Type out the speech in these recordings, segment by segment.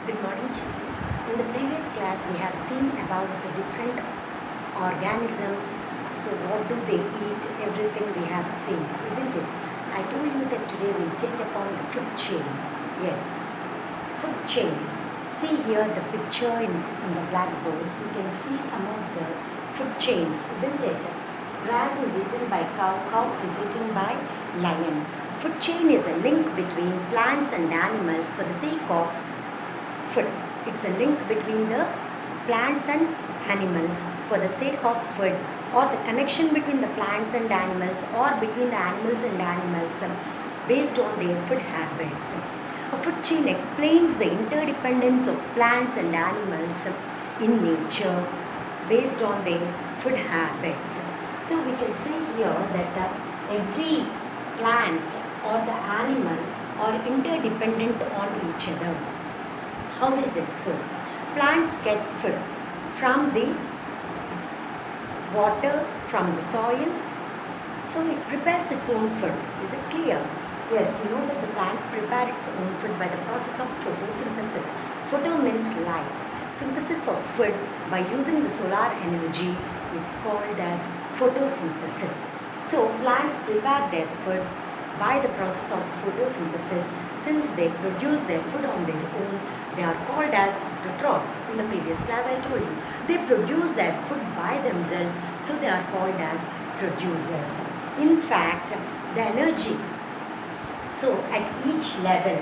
Good morning, children. In the previous class, we have seen about the different organisms. So, what do they eat? Everything we have seen, isn't it? I told you that today we'll take upon the food chain. Yes, food chain. See here the picture in the blackboard. You can see some of the food chains, isn't it? Grass is eaten by cow, cow is eaten by lion. Food chain is a link between plants and animals for the sake of food. It's a link between the plants and animals for the sake of food, or the connection between the plants and animals, or between the animals and animals based on their food habits. A food chain explains the interdependence of plants and animals in nature based on their food habits. So we can see here that every plant or the animal are interdependent on each other. How is it so? Plants get food from the water, from the soil, so it prepares its own food. Is it clear? Yes, you know that the plants prepare its own food by the process of photosynthesis. Photo means light. Synthesis of food by using the solar energy is called as photosynthesis. So plants prepare their food by the process of photosynthesis. Since they produce their food on their own, they are called as autotrophs. In the previous class I told you, they produce their food by themselves, so they are called as producers. In fact, the energy, so at each level,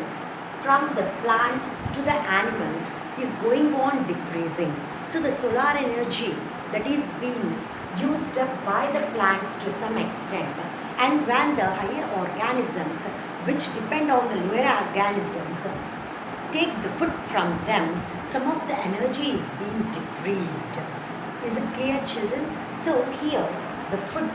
from the plants to the animals, is going on decreasing. So the solar energy that is being used up by the plants to some extent, and when the higher organisms which depend on the lower organisms take the food from them, some of the energy is being decreased. Is it clear, children? So here the food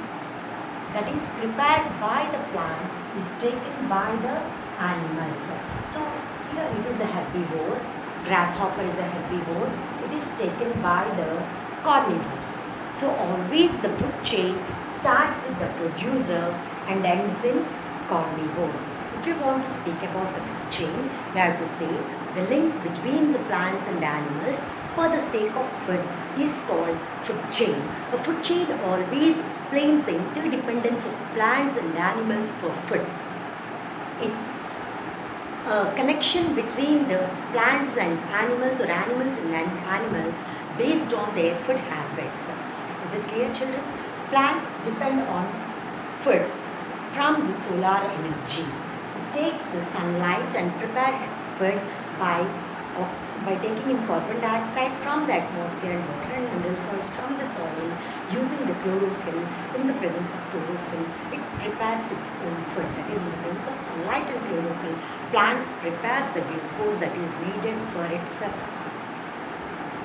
that is prepared by the plants is taken by the animals. So here it is a herbivore, grasshopper is a herbivore, it is taken by the carnivores. So always the food chain starts with the producer and ends in carnivores. If you want to speak about the food chain, you have to say the link between the plants and animals for the sake of food is called food chain. A food chain always explains the interdependence of plants and animals for food. It's a connection between the plants and animals, or animals and animals based on their food habits. Is it clear, children? Plants depend on food from the solar energy. It takes the sunlight and prepares its food by taking in carbon dioxide from the atmosphere and water and mineral salts from the soil. Using the chlorophyll, in the presence of chlorophyll, it prepares its own food. That is, in the presence of sunlight and chlorophyll, plants prepares the glucose that is needed for its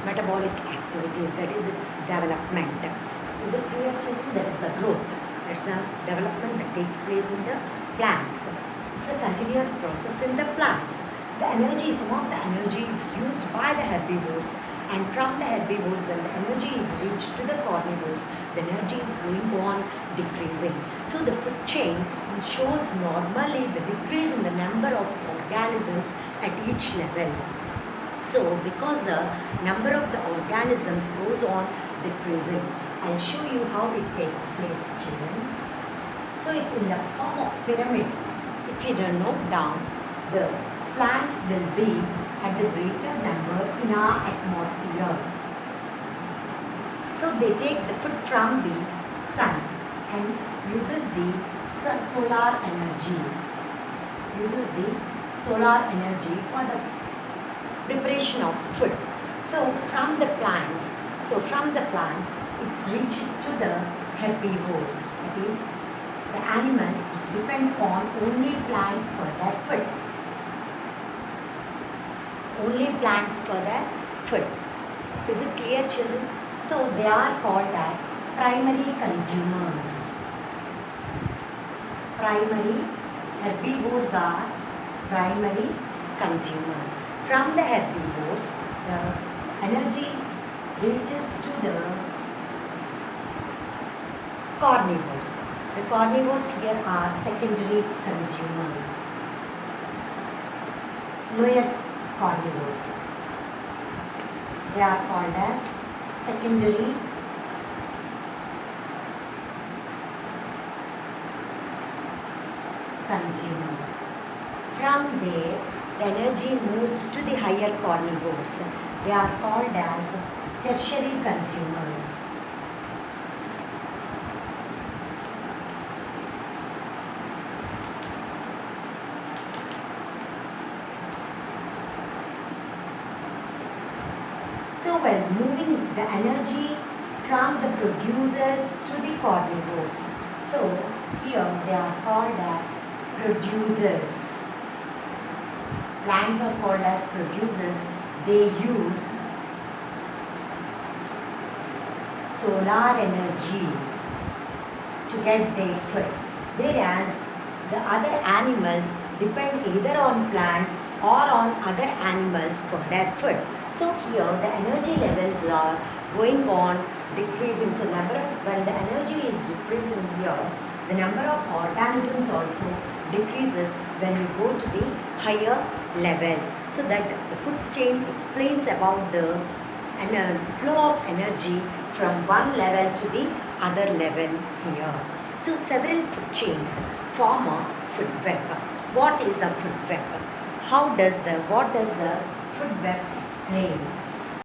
metabolic activities, that is its development. Is it clear, children? That is the growth. That's a development that takes place in the plants. It's a continuous process in the plants. The energy, some of the energy is used by the herbivores, and from the herbivores, when the energy is reached to the carnivores, the energy is going on decreasing. So the food chain shows normally the decrease in the number of organisms at each level. So because the number of the organisms goes on decreasing, I'll show you how it takes place, children. So if in the form of pyramid, if you note down, the plants will be at the greater number in our atmosphere. So they take the food from the sun and uses the solar energy. Uses the solar energy for the preparation of food. So from the plants, it's reached to the herbivores. That is, the animals which depend on only plants for their food. Only plants for their food. Is it clear, children? So they are called as primary consumers. Herbivores are primary consumers. From the herbivores, the energy reaches to the carnivores. The carnivores here are secondary consumers. Lower carnivores. They are called as secondary consumers. From there, the energy moves to the higher carnivores. They are called as tertiary consumers. So while moving the energy from the producers to the carnivores. So here they are called as producers. Plants are called as producers. They use solar energy to get their food. Whereas the other animals depend either on plants or on other animals for their food. So here the energy levels are going on decreasing. So when the energy is decreasing here, the number of organisms also decreases when you go to the higher level. So that the food chain explains about the flow of energy from one level to the other level here. So several food chains form a food web. What is a food web? What does the food web explain?